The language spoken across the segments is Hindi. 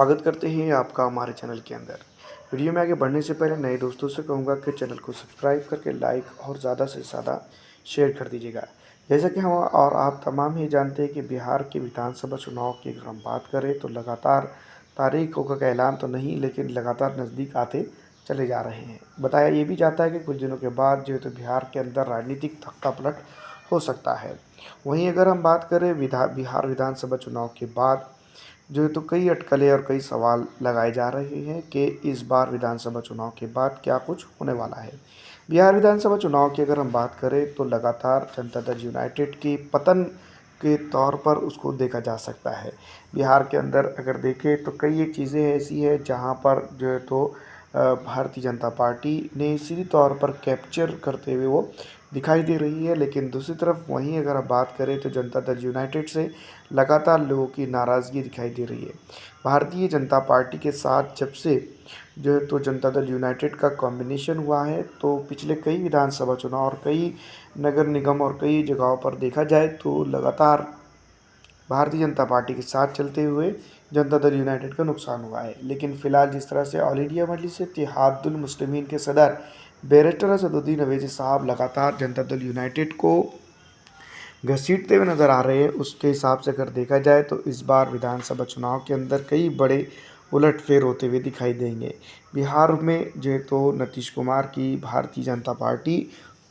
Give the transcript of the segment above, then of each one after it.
स्वागत करते हैं आपका हमारे चैनल के अंदर। वीडियो में आगे बढ़ने से पहले नए दोस्तों से कहूँगा कि चैनल को सब्सक्राइब करके लाइक और ज़्यादा से ज़्यादा शेयर कर दीजिएगा। जैसा कि हम और आप तमाम ही जानते हैं कि बिहार के विधानसभा चुनाव की अगर हम बात करें तो लगातार तारीखों का ऐलान तो नहीं, लेकिन लगातार नज़दीक आते चले जा रहे हैं। बताया ये भी जाता है कि कुछ दिनों के बाद जो है तो बिहार के अंदर राजनीतिक थक्का पलट हो सकता है। वहीं अगर हम बात करें बिहार विधानसभा चुनाव के बाद जो है तो कई अटकलें और कई सवाल लगाए जा रहे हैं कि इस बार विधानसभा चुनाव के बाद क्या कुछ होने वाला है। बिहार विधानसभा चुनाव की अगर हम बात करें तो लगातार जनता दल यूनाइटेड के पतन के तौर पर उसको देखा जा सकता है। बिहार के अंदर अगर देखें तो कई एक चीज़ें ऐसी है जहां पर जो है तो भारतीय जनता पार्टी ने सीधी तौर पर कैप्चर करते हुए वो दिखाई दे रही है। लेकिन दूसरी तरफ वहीं अगर आप बात करें तो जनता दल यूनाइटेड से लगातार लोगों की नाराज़गी दिखाई दे रही है। भारतीय जनता पार्टी के साथ जब से जो है तो जनता दल यूनाइटेड का कॉम्बिनेशन हुआ है तो पिछले कई विधानसभा चुनाव और कई नगर निगम और कई जगहों पर देखा जाए तो लगातार भारतीय जनता पार्टी के साथ चलते हुए जनता दल यूनाइटेड का नुकसान हुआ है। लेकिन फिलहाल जिस तरह से ऑल इंडिया मजलिस इत्तेहादुल मुस्लिमीन के सदर बैरिस्टर असदुद्दीन अवैसी साहब लगातार जनता दल यूनाइटेड को घसीटते हुए नज़र आ रहे हैं, उसके हिसाब से अगर देखा जाए तो इस बार विधानसभा चुनाव के अंदर कई बड़े उलटफेर होते हुए दिखाई देंगे। बिहार में जो है तो नीतीश कुमार की भारतीय जनता पार्टी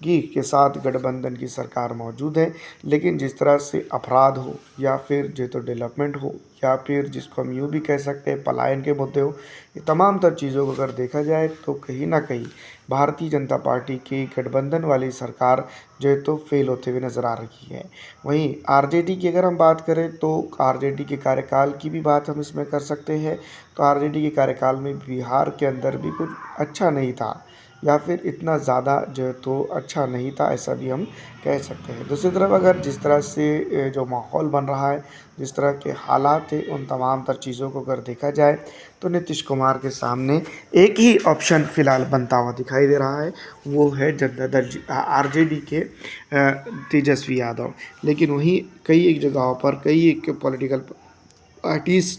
की के साथ गठबंधन की सरकार मौजूद है, लेकिन जिस तरह से अपराध हो या फिर जो तो डेवलपमेंट हो या फिर जिसको हम यूँ भी कह सकते हैं पलायन के मुद्दे हो, ये तमाम तर चीज़ों को अगर देखा जाए तो कहीं ना कहीं भारतीय जनता पार्टी की गठबंधन वाली सरकार जो है तो फेल होते हुए नज़र आ रही है। वहीं आरजेडी की अगर हम बात करें तो आरजेडी के कार्यकाल की भी बात हम इसमें कर सकते हैं। तो आरजेडी के कार्यकाल में बिहार के अंदर भी कुछ अच्छा नहीं था या फिर इतना ज़्यादा जो है तो अच्छा नहीं था, ऐसा भी हम कह सकते हैं। दूसरी तरफ अगर जिस तरह से जो माहौल बन रहा है, जिस तरह के हालात थे, उन तमाम तर चीज़ों को अगर देखा जाए तो नीतीश कुमार के सामने एक ही ऑप्शन फ़िलहाल बनता हुआ दिखाई दे रहा है, वो है जनता दल आरजेडी के तेजस्वी यादव। लेकिन वहीं कई एक जगहों पर कई एक पॉलिटिकल पार्टीज़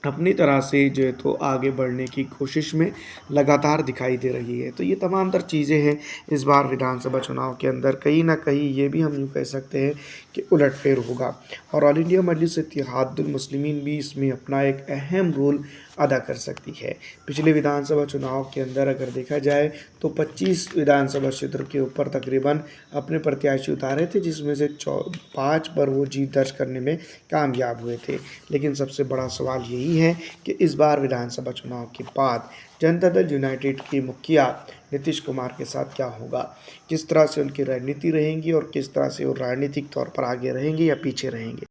अपनी तरह से जो है तो आगे बढ़ने की कोशिश में लगातार दिखाई दे रही है। तो ये तमाम तर चीज़ें हैं इस बार विधानसभा चुनाव के अंदर, कहीं ना कहीं ये भी हम यूँ कह सकते हैं कि उलटफेर होगा और ऑल इंडिया मजलिस इत्तेहादुल मुस्लिमीन भी इसमें अपना एक अहम रोल अदा कर सकती है। पिछले विधानसभा चुनाव के अंदर अगर देखा जाए तो 25 विधानसभा क्षेत्र के ऊपर तकरीबन अपने प्रत्याशी उतारे थे, जिसमें से 5 पर वो जीत दर्ज करने में कामयाब हुए थे। लेकिन सबसे बड़ा सवाल यही है कि इस बार विधानसभा चुनाव के बाद जनता दल यूनाइटेड के मुखिया नीतीश कुमार के साथ क्या होगा, किस तरह से उनकी रणनीति रहेंगी और किस तरह से वो राजनीतिक तौर पर आगे रहेंगे या पीछे रहेंगे।